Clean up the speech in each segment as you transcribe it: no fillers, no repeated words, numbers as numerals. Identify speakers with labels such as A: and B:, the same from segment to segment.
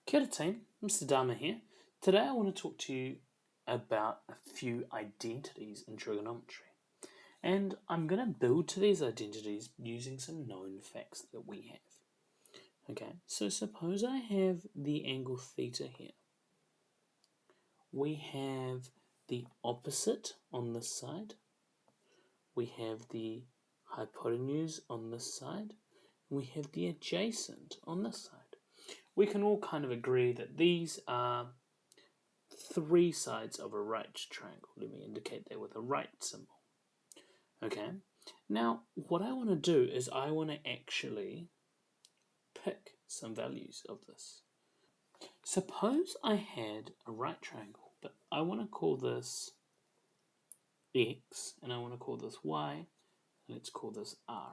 A: Kia ora team, Mr. Dharma here. Today I want to talk to you about a few identities in trigonometry. And I'm going to build to these identities using some known facts that we have. Okay, so suppose I have the angle theta here. We have the opposite on this side. We have the hypotenuse on this side. We have the adjacent on this side. We can all kind of agree that these are three sides of a right triangle. Let me indicate that with a right symbol. Okay, now what I want to do is I want to actually pick some values of this. Suppose I had a right triangle, but I want to call this X and I want to call this Y. Let's call this R.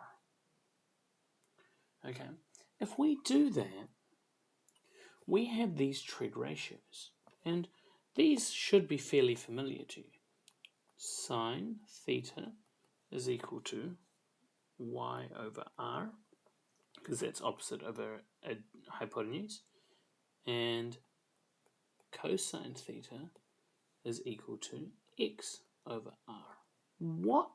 A: Okay, if we do that, we have these trig ratios, and these should be fairly familiar to you. Sine theta is equal to y over r, because that's opposite over a hypotenuse, and cosine theta is equal to x over r. What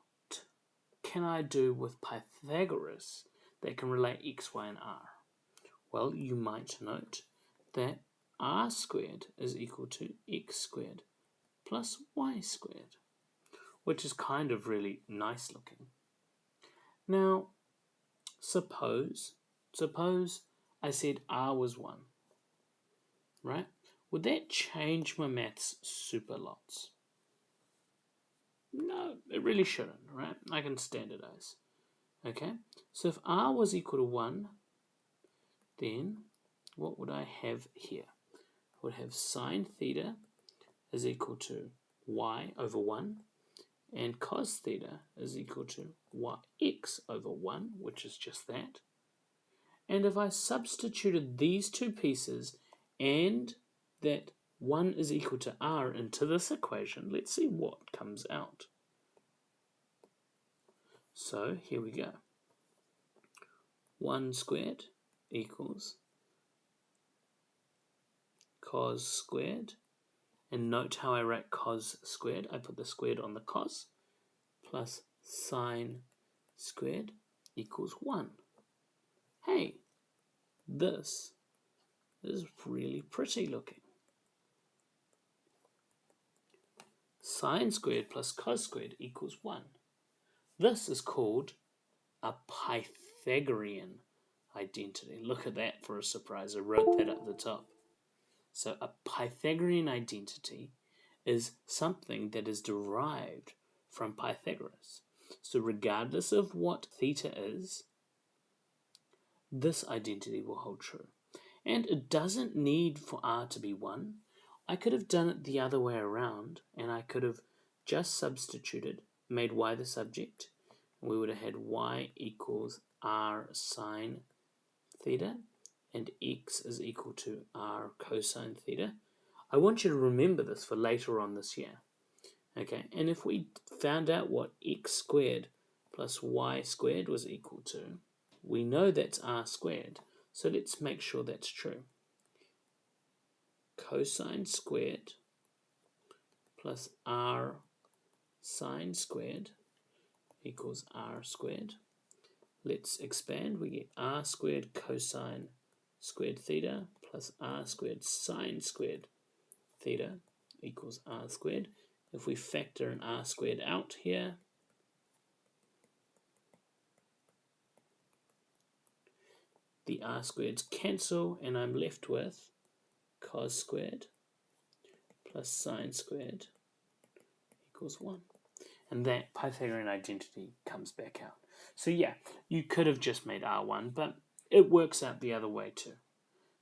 A: can I do with Pythagoras that can relate x, y, and r? Well, you might note that r squared is equal to x squared plus y squared, which is kind of really nice looking. Now, suppose I said r was 1, right? Would that change my maths super lots? No, it really shouldn't, right? I can standardize. Okay, so if r was equal to 1, then what would I have here? I would have sine theta is equal to y over 1, and cos theta is equal to x over 1, which is just that. And if I substituted these two pieces and that 1 is equal to r into this equation, let's see what comes out. So here we go. 1 squared equals cos squared, and note how I write cos squared. I put the squared on the cos, plus sine squared equals 1. Hey, this is really pretty looking. Sine squared plus cos squared equals 1. This is called a Pythagorean identity. Look at that for a surprise. I wrote that at the top. So a Pythagorean identity is something that is derived from Pythagoras. So regardless of what theta is, this identity will hold true. And it doesn't need for r to be 1. I could have done it the other way around, and I could have just substituted, made y the subject, and we would have had y equals r sine theta, and x is equal to r cosine theta. I want you to remember this for later on this year. Okay, and if we found out what x squared plus y squared was equal to, we know that's r squared, so let's make sure that's true. Cosine squared plus r sine squared equals r squared. Let's expand. We get r squared cosine squared theta plus r squared sine squared theta equals r squared. If we factor an r squared out here, the r squareds cancel, and I'm left with cos squared plus sine squared equals 1. And that Pythagorean identity comes back out. So yeah, you could have just made r1, but it works out the other way too.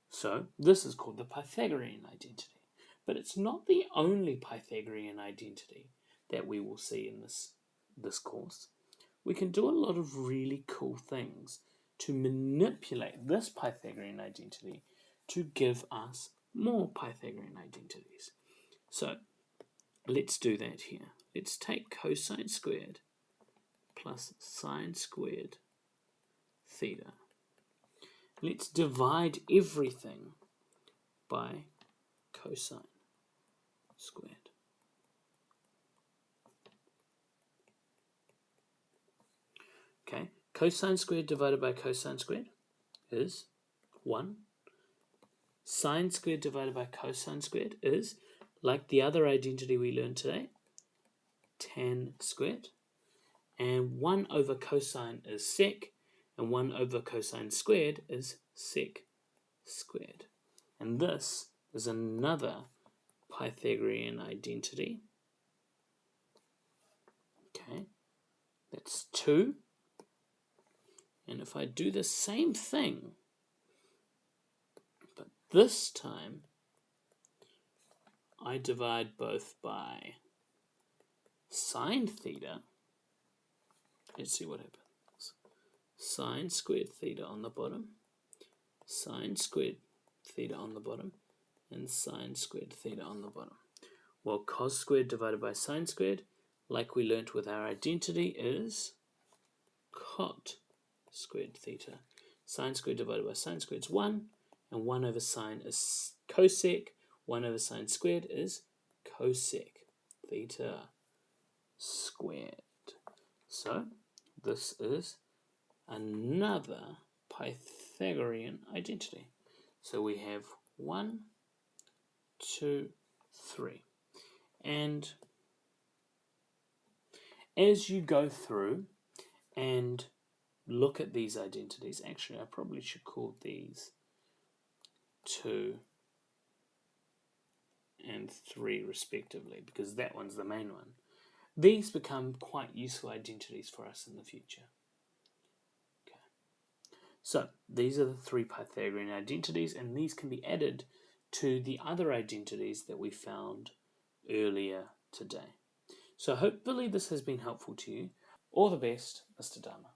A: So this is called the Pythagorean identity. But it's not the only Pythagorean identity that we will see in this course. We can do a lot of really cool things to manipulate this Pythagorean identity to give us more Pythagorean identities. So let's do that here. Let's take cosine squared plus sine squared theta. Let's divide everything by cosine squared. Okay, cosine squared divided by cosine squared is 1. Sine squared divided by cosine squared is, like the other identity we learned today, tan squared. And 1 over cosine is sec, and 1 over cosine squared is sec squared. And this is another Pythagorean identity. Okay, that's 2. And if I do the same thing, but this time I divide both by sine theta, let's see what happens. Sine squared theta on the bottom, sine squared theta on the bottom, and sine squared theta on the bottom. Well, cos squared divided by sine squared, like we learnt with our identity, is cot squared theta. Sine squared divided by sine squared is 1, and 1 over sine is cosec. 1 over sine squared is cosec theta squared. So this is another Pythagorean identity. So we have 1, 2, 3. And as you go through and look at these identities, actually I probably should call these 2 and 3 respectively, because that one's the main one. These become quite useful identities for us in the future. Okay. So these are the 3 Pythagorean identities, and these can be added to the other identities that we found earlier today. So hopefully this has been helpful to you. All the best, Mr. Dharma.